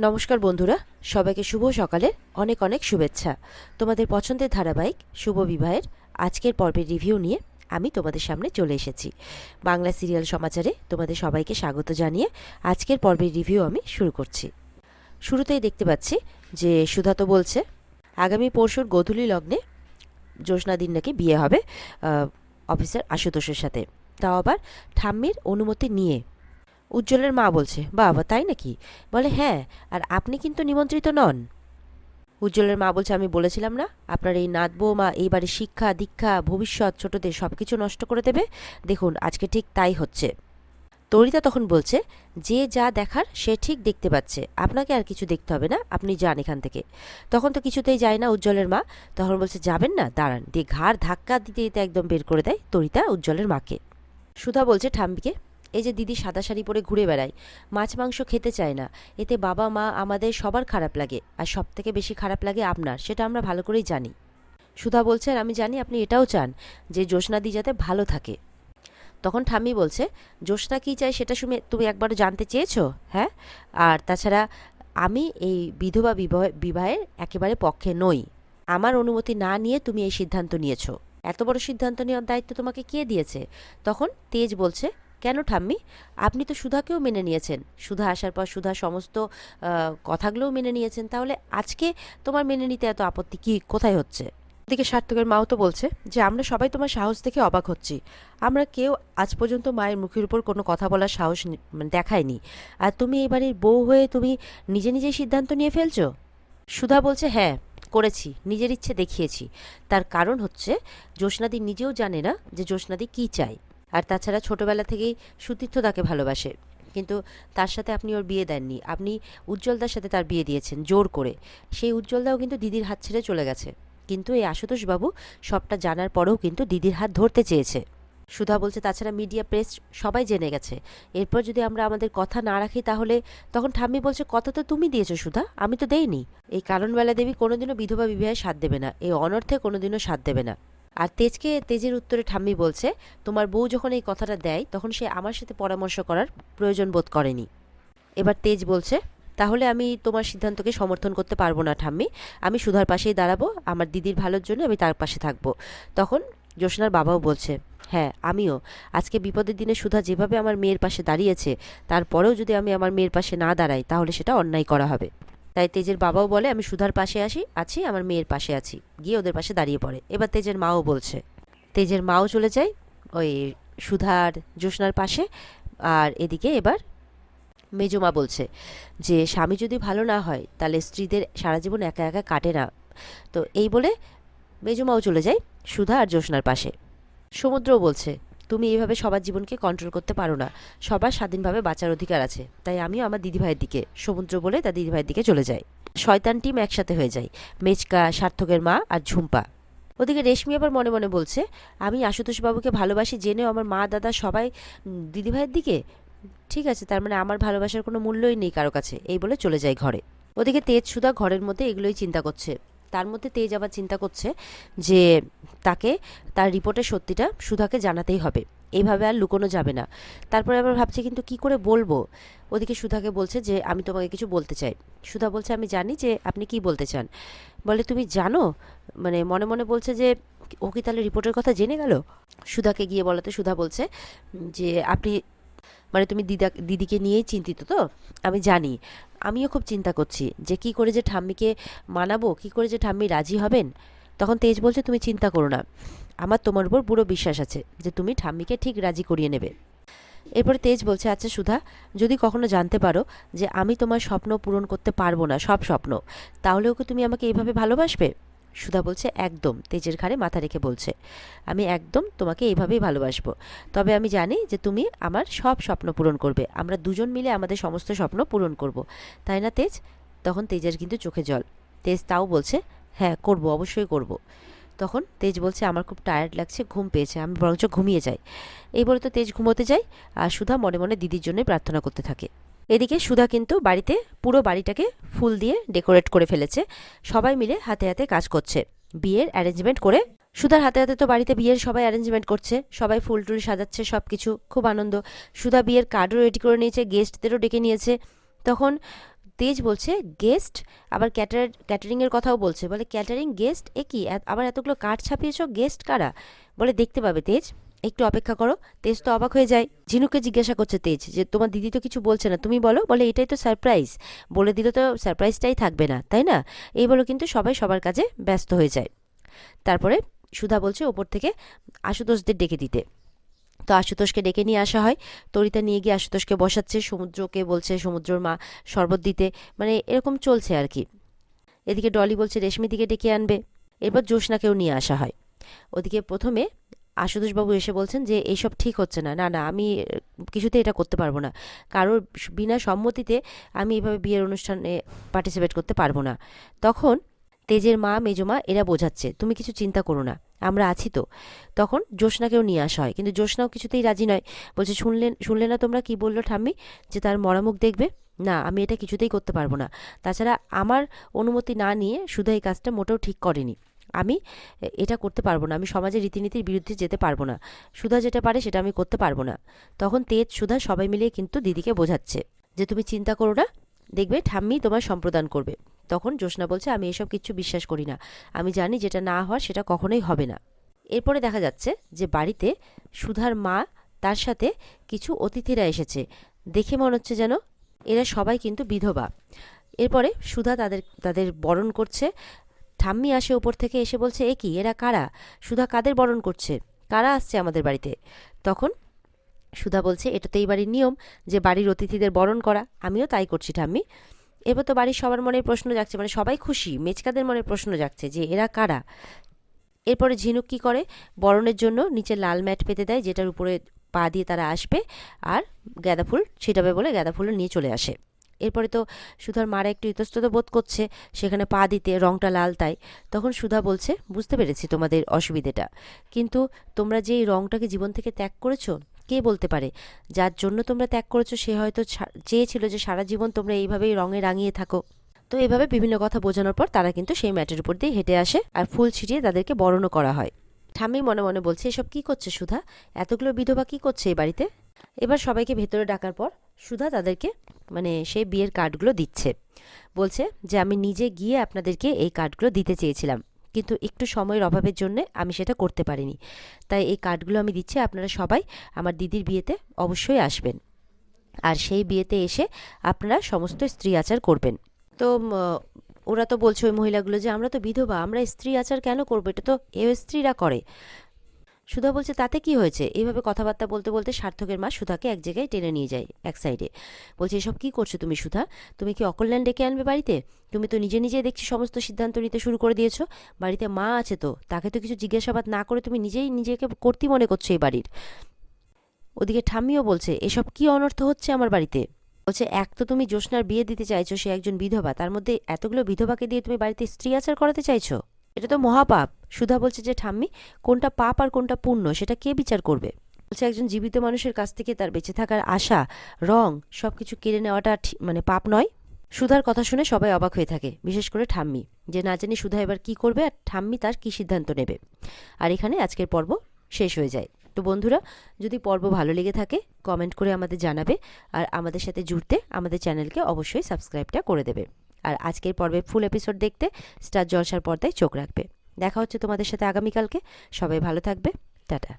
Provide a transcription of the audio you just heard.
নমস্কার বন্ধুরা, সবাইকে শুভ সকালের অনেক অনেক শুভেচ্ছা। তোমাদের পছন্দের ধারাবাহিক শুভ বিবাহের আজকের পর্বের রিভিউ নিয়ে আমি তোমাদের সামনে চলে এসেছি। বাংলা সিরিয়াল সমাচারে তোমাদের সবাইকে স্বাগত জানিয়ে আজকের পর্বের রিভিউ আমি শুরু করছি। শুরুতেই দেখতে পাচ্ছি যে সুধা তো বলছে আগামী পরশুর গোধূলি লগ্নে জ্যোৎস্নাদির নাকি বিয়ে হবে অফিসার আশুতোষের সাথে, তাও আবার ঠাম্মির অনুমতি নিয়ে। উজ্জ্বলের মা বলছে, বাবা তাই নাকি? বলে হ্যাঁ, আর আপনি কিন্তু নিমন্ত্রিত নন। উজ্জ্বলের মা বলছে, আমি বলেছিলাম না আপনার এই নাত বৌমা এই বাড়ির শিক্ষা দীক্ষা ভবিষ্যৎ ছোটদের সব কিছু নষ্ট করে দেবে। দেখুন আজকে ঠিক তাই হচ্ছে। তরিতা তখন বলছে, যে যা দেখার সে ঠিক দেখতে পাচ্ছে, আপনাকে আর কিছু দেখতে হবে না, আপনি যান এখান থেকে। তখন তো কিছুতেই যায় না উজ্জ্বলের মা। তখন বলছে, যাবেন না, দাঁড়ান, দিয়ে ঘাড় ধাক্কা দিতে দিতে একদম বের করে দেয় তরিতা উজ্জ্বলের মাকে। সুধা বলছে ঠাম্মিকে, এই যে দিদি সাদা শাড়ি পরে ঘুরে বেড়ায়, মাছ মাংস খেতে চায় না, এতে বাবা মা আমাদের সবার খারাপ লাগে, আর সব থেকে বেশি খারাপ লাগে আপনার, সেটা আমরা ভালো করেই জানি। সুধা বলছে, আর আমি জানি আপনি এটাও চান যে জ্যোৎস্নাদি যাতে ভালো থাকে। তখন ঠাম্মি বলছে, জ্যোৎস্না কী চাই সেটা শুনে তুমি একবারও জানতে চেয়েছো? হ্যাঁ, আর তাছাড়া আমি এই বিধবা বিবাহের একেবারে পক্ষে নই। আমার অনুমতি না নিয়ে তুমি এই সিদ্ধান্ত নিয়েছো। এত বড় সিদ্ধান্ত নেওয়ার দায়িত্ব তোমাকে কে দিয়েছে? তখন তেজ বলছে, কেন ঠাম্মি, আপনি তো সুধাকেও মেনে নিয়েছেন, সুধা আসার পর সুধা সমস্ত কথাগুলোও মেনে নিয়েছেন, তাহলে আজকে তোমার মেনে নিতে এত আপত্তি কি কোথায় হচ্ছে? ওদিকে সার্থকের মাও তো বলছে যে আমরা সবাই তোমার সাহস দেখে অবাক হচ্ছি, আমরা কেউ আজ পর্যন্ত মায়ের মুখের উপর কোনো কথা বলার সাহস দেখায়নি, আর তুমি এই বাড়ির বউ হয়ে তুমি নিজে নিজেই সিদ্ধান্ত নিয়ে ফেলছো। সুধা বলছে, হ্যাঁ করেছি, নিজের ইচ্ছে দেখিয়েছি। তার কারণ হচ্ছে জ্যোৎস্নাদি নিজেও জানে না যে জ্যোৎস্নাদি কী চায়, আর তাছাড়া ছোটবেলা থেকেই সুতীর্থ তাকে ভালোবাসে, কিন্তু তার সাথে আপনি ওর বিয়ে দেননি, আপনি উজ্জ্বলদার সাথে তার বিয়ে দিয়েছেন জোর করে। সেই উজ্জ্বলদাও কিন্তু দিদির হাত ছেড়ে চলে গেছে, কিন্তু এই আশুতোষবাবু সবটা জানার পরেও কিন্তু দিদির হাত ধরতে চেয়েছে। সুধা বলছে, তাছাড়া মিডিয়া প্রেস সবাই জেনে গেছে, এরপর যদি আমরা আমাদের কথা না রাখি তাহলে। তখন ঠাম্মি বলছে, কথা তো তুমি দিয়েছো সুধা, আমি তো দেইনি। এই কারণবেলা দেবী কোনোদিনও বিধবা বিবাহে সাথ দেবে না, এই অনর্থে কোনোদিনও সাথ দেবে না। আর তেজের উত্তরে ঠাম্মি বলছে, তোমার বউ যখন এই কথাটা দেয় তখন সে আমার সাথে পরামর্শ করার প্রয়োজন বোধ করেনি। এবার তেজ বলছে, তাহলে আমি তোমার সিদ্ধান্তকে সমর্থন করতে পারবো না ঠাম্মি, আমি সুধার পাশেই দাঁড়াবো, আমার দিদির ভালোর জন্য আমি তার পাশে থাকবো। তখন জ্যোৎস্নার বাবাও বলছে, হ্যাঁ আমিও। আজকে বিপদের দিনে সুধা যেভাবে আমার মেয়ের পাশে দাঁড়িয়েছে, তারপরেও যদি আমি আমার মেয়ের পাশে না দাঁড়াই তাহলে সেটা অন্যায় করা হবে। তাই তেজের বাবাও বলে, আমি সুধার পাশে আছি, আমার মেয়ের পাশে আছি, গিয়ে ওদের পাশে দাঁড়িয়ে পড়ে। এবার তেজের মাও বলছে, তেজের মাও চলে যায় ওই সুধার জ্যোৎস্নার পাশে। আর এদিকে এবার মেজমা বলছে যে স্বামী যদি ভালো না হয় তাহলে স্ত্রীদের সারা জীবন একা একা কাটে না। তো এই বলে মেজমাও চলে যায় সুধা আর জ্যোৎস্নার পাশে। সমুদ্রও বলছে, তুমি এইভাবে সবার জীবনকে কন্ট্রোল করতে পারো না, সবার স্বাধীনভাবে বাঁচার অধিকার আছে, তাই আমিও আমার দিদিভাইয়ের দিকে। সমুদ্র বলে তার দিদিভাইয়ের দিকে চলে যায়। শয়তান টিম একসাথে হয়ে যায়, মেচকা, সার্থকের মা আর ঝুম্পা। ওদিকে রেশমি আবার মনে মনে বলছে, আমি আশুতোষবাবুকে ভালোবাসি জেনেও আমার মা দাদা সবাই দিদিভাইয়ের দিকে। ঠিক আছে, তার মানে আমার ভালোবাসার কোনো মূল্যই নেই কারো কাছে, এই বলে চলে যায় ঘরে। ওদিকে তেজ সুধা ঘরের মধ্যে এগুলোই চিন্তা করছে। তার মধ্যে তেজ আবার চিন্তা করছে যে তাকে তার রিপোর্টের সত্যিটা সুধাকে জানাতেই হবে, এইভাবে আর লুকোনো যাবে না। তারপরে আবার ভাবছে কিন্তু কি করে বলবো। ওদিকে সুধাকে বলছে যে আমি তোমাকে কিছু বলতে চাই। সুধা বলছে, আমি জানি যে আপনি কি বলতে চান। বলে, তুমি জানো, মানে মনে মনে বলছে যে ও কি তাহলে রিপোর্টের কথা জেনে গেল। সুধাকে গিয়ে বলাতে সুধা বলছে যে আপনি মানে তুমি দিদিকে নিয়েই চিন্তিত তো? আমি জানি, আমিও খুব চিন্তা করছি যে কি করে যে ঠাম্মিকে মানাবো, কি করে যে ঠাম্মি রাজি হবেন। তখন তেজ বলছে, তুমি চিন্তা করো না, আমার তোমার উপর পুরো বিশ্বাস আছে যে তুমি ঠাম্মিকে ঠিক রাজি করিয়ে নেবে। এরপরে তেজ বলছে, আচ্ছা সুধা, যদি কখনো জানতে পারো যে আমি তোমার স্বপ্ন পূরণ করতে পারবো না, সব স্বপ্ন, তাহলেও কি তুমি আমাকে এইভাবে ভালোবাসবে? সুধা বলছে, একদম। তেজের ঘাড়ে মাথা রেখে বলছে, আমি একদম তোমাকে এইভাবেই ভালোবাসবো, তবে আমি জানি যে তুমি আমার সব স্বপ্ন পূরণ করবে, আমরা দুজন মিলে আমাদের সমস্ত স্বপ্ন পূরণ করব, তাই না তেজ? তখন তেজের কিন্তু চোখে জল। তেজ তাও বলছে, হ্যাঁ করব, অবশ্যই করব। তখন তেজ বলছে, আমার খুব টায়ার্ড লাগছে, ঘুম পেয়েছে, আমি বরঞ্চ ঘুমিয়ে যাই। এই বলে তো তেজ ঘুমোতে যায়, আর সুধা মনে মনে দিদির জন্যই প্রার্থনা করতে থাকে। এদিকে সুধা কিন্তু বাড়িতে পুরো বাড়িটাকে ফুল দিয়ে ডেকোরেট করে ফেলেছে, সবাই মিলে হাতে হাতে কাজ করছে বিয়ের অ্যারেঞ্জমেন্ট করে। সুধার হাতে হাতে তো বাড়িতে বিয়ের সবাই অ্যারেঞ্জমেন্ট করছে, সবাই ফুল টুল সাজাচ্ছে, সব কিছু খুব আনন্দ। সুধা বিয়ের কার্ডও রেডি করে নিয়েছে, গেস্টদেরও ডেকে নিয়েছে। তখন তেজ বলছে গেস্ট, আবার ক্যাটারিংয়ের কথাও বলছে, বলে ক্যাটারিং গেস্ট এ কি, আবার এতগুলো কার্ড ছাপিয়েছো, গেস্ট কারা? বলে দেখতে পাবে তেজ, একটু অপেক্ষা করো। তেজ তো অবাক হয়ে যায়। ঝিনুককে জিজ্ঞাসা করছে তেজ যে তোমার দিদি তো কিছু বলছে না, তুমি বলো। বলে এটাই তো সারপ্রাইজ, বলে দিলে তো সারপ্রাইজটাই থাকবে না, তাই না? এই বলো কিন্তু সবাই সবার কাজে ব্যস্ত হয়ে যায়। তারপরে সুধা বলছে ওপর থেকে আশুতোষদের ডেকে দিতে। তো আশুতোষকে ডেকে নিয়ে আসা হয়। তরিতা নিয়ে গিয়ে আশুতোষকে বসাচ্ছে, সমুদ্রকে বলছে সমুদ্রর মা শরবত দিতে, মানে এরকম চলছে আর কি। এদিকে ডলি বলছে রেশমিদিকে ডেকে আনবে। এরপর জ্যোৎস্নাকেও নিয়ে আসা হয়। ওদিকে প্রথমে আশুতোষবাবু এসে বলছেন যে এইসব ঠিক হচ্ছে না, না না আমি কিছুতে এটা করতে পারবো না, কারোর বিনা সম্মতিতে আমি এভাবে বিয়ের অনুষ্ঠানে পার্টিসিপেট করতে পারবো না। তখন তেজের মা মেজমা এরা বোঝাচ্ছে তুমি কিছু চিন্তা করো না, আমরা আছি তো। তখন জ্যোৎস্নাকেও নিয়ে আসা হয়, কিন্তু জ্যোৎস্নাও কিছুতেই রাজি নয়। বলছে শুনলে না তোমরা কি বললো ঠাম্মি, যে তার মরামুখ দেখবে? না, আমি এটা কিছুতেই করতে পারবো না। তাছাড়া আমার অনুমতি না নিয়ে শুধু এই কাজটা মোটেও ঠিক করেনি। আমি এটা করতে পারবো না, আমি সমাজের রীতিনীতির বিরুদ্ধে যেতে পারবো না। সুধা যেটা পারে সেটা আমি করতে পারবো না। তখন তেজ সুধা সবাই মিলিয়ে কিন্তু দিদিকে বোঝাচ্ছে যে তুমি চিন্তা করো না, দেখবে ঠাম্মি তোমার সম্প্রদান করবে। তখন জ্যোৎস্না বলছে আমি এসব কিচ্ছু বিশ্বাস করি না, আমি জানি যেটা না হওয়ার সেটা কখনোই হবে না। এরপরে দেখা যাচ্ছে যে বাড়িতে সুধার মা তার সাথে কিছু অতিথিরা এসেছে, দেখে মনে হচ্ছে যেন এরা সবাই কিন্তু বিধবা। এরপরে সুধা তাদের তাদের বরণ করছে। ঠাম্মি আসে উপর থেকে, এসে বলছে এ কি, এরা কারা? সুধা কাদের বরণ করছে, কারা আসছে আমাদের বাড়িতে? তখন সুধা বলছে এটা তো এই বাড়ির নিয়ম যে বাড়ির অতিথিদের বরণ করা, আমিও তাই করছি ঠাম্মি। এবার তো বাড়ির সবার মনে প্রশ্ন জাগছে, মানে সবাই খুশি, মেচকাদের মনে প্রশ্ন জাগছে যে এরা কারা। এরপরে ঝিনুক কী করে, বরণের জন্য নিচে লাল ম্যাট পেতে দেয়, যেটার উপরে পা দিয়ে তারা আসবে আর গাঁদা ফুল ছিটাবে বলে গাঁদা ফুলও নিয়ে চলে আসে। এরপরে তো সুধার মারা একটু ইতস্তত বোধ করছে সেখানে পা দিতে, রংটা লাল তাই। তখন সুধা বলছে বুঝতে পেরেছি তোমাদের অসুবিধেটা, কিন্তু তোমরা যে এই রংটাকে জীবন থেকে ত্যাগ করেছো, কে বলতে পারে যার জন্য তোমরা ত্যাগ করেছো সে হয়তো চেয়েছিল যে সারা জীবন তোমরা এইভাবেই রঙে রাঙিয়ে থাকো। তো এভাবে বিভিন্ন কথা বোঝানোর পর তারা কিন্তু সেই ম্যাটের উপর দিয়ে হেঁটে আসে আর ফুল ছিটিয়ে তাদেরকে বরণও করা হয়। ঠাম্মি মনে মনে বলছে এসব কি করছে সুধা, এতগুলো বিধবা কি করছে এই বাড়িতে? এবার সবাইকে ভেতরে ডাকার পর সুধা তাদেরকে মানে সেই বিয়ের কার্ডগুলো দিচ্ছে। বলছে যে আমি নিজে গিয়ে আপনাদেরকে এই কার্ডগুলো দিতে চেয়েছিলাম, কিন্তু একটু সময়ের অভাবের জন্য আমি সেটা করতে পারিনি, তাই এই কার্ডগুলো আমি দিচ্ছি। আপনারা সবাই আমার দিদির বিয়েতে অবশ্যই আসবেন, আর সেই বিয়েতে এসে আপনারা সমস্ত স্ত্রী আচার করবেন। তো ওরা তো বলছে ওই মহিলাগুলো যে আমরা তো বিধবা, আমরা স্ত্রী আচার কেন করবো, এটা তো এ স্ত্রীরা করে। সুধা বলছে তাতে কি হয়েছে? এইভাবে কথাবার্তা বলতে বলতে সার্থকের মা সুধাকে এক জায়গায় টেনে নিয়ে যায় এক সাইডে। বলছে এসব কি করছো তুমি সুধা, তুমি কি অকল্যাণ ডেকে আনবে বাড়িতে? তুমি তো নিজে নিজে দেখছি সমস্ত সিদ্ধান্ত নিতে শুরু করে দিয়েছো। বাড়িতে মা আছে তো, তাকে তো কিছু জিজ্ঞাসাবাদ না করে তুমি নিজেই নিজেকে কর্ত্রী মনে করছো এই বাড়ির। ওদিকে ঠাম্মিও বলছে এসব কি অনর্থ হচ্ছে আমার বাড়িতে। বলছে এক তো তুমি জ্যোৎস্নার বিয়ে দিতে চাইছো, সে একজন বিধবা, তার মধ্যে এতগুলো বিধবাকে দিয়ে তুমি বাড়িতে স্ত্রী আচার করাতে চাইছো, এটা তো মহাপাপ। সুধা বলছে যে ঠাম্মি কোনটা পাপ আর কোনটা পুণ্য সেটা কে বিচার করবে? বলছে একজন জীবিত মানুষের কাছ থেকে তার বেঁচে থাকার আশা, রং সবকিছু কেড়ে নেওয়াটা মানে পাপ নয়? সুধার কথা শুনে সবাই অবাক হয়ে থাকে, বিশেষ করে ঠাম্মি, যে না জানি সুধা এবার কি করবে আর ঠাম্মি তার কি সিদ্ধান্ত নেবে। আর এখানে আজকের পর্ব শেষ হয়ে যায়। তো বন্ধুরা, যদি পর্ব ভালো লেগে থাকে কমেন্ট করে আমাদের জানাবে, আর আমাদের সাথে জুড়তে আমাদের চ্যানেলকে অবশ্যই সাবস্ক্রাইবটা করে দেবে। আর আজকের পর্বের ফুল এপিসোড দেখতে স্টার জলসার পর্দায় চোখ রাখবে। দেখা হচ্ছে তোমাদের সাথে আগামীকালকে। সবাই ভালো থাকবে, টাটা।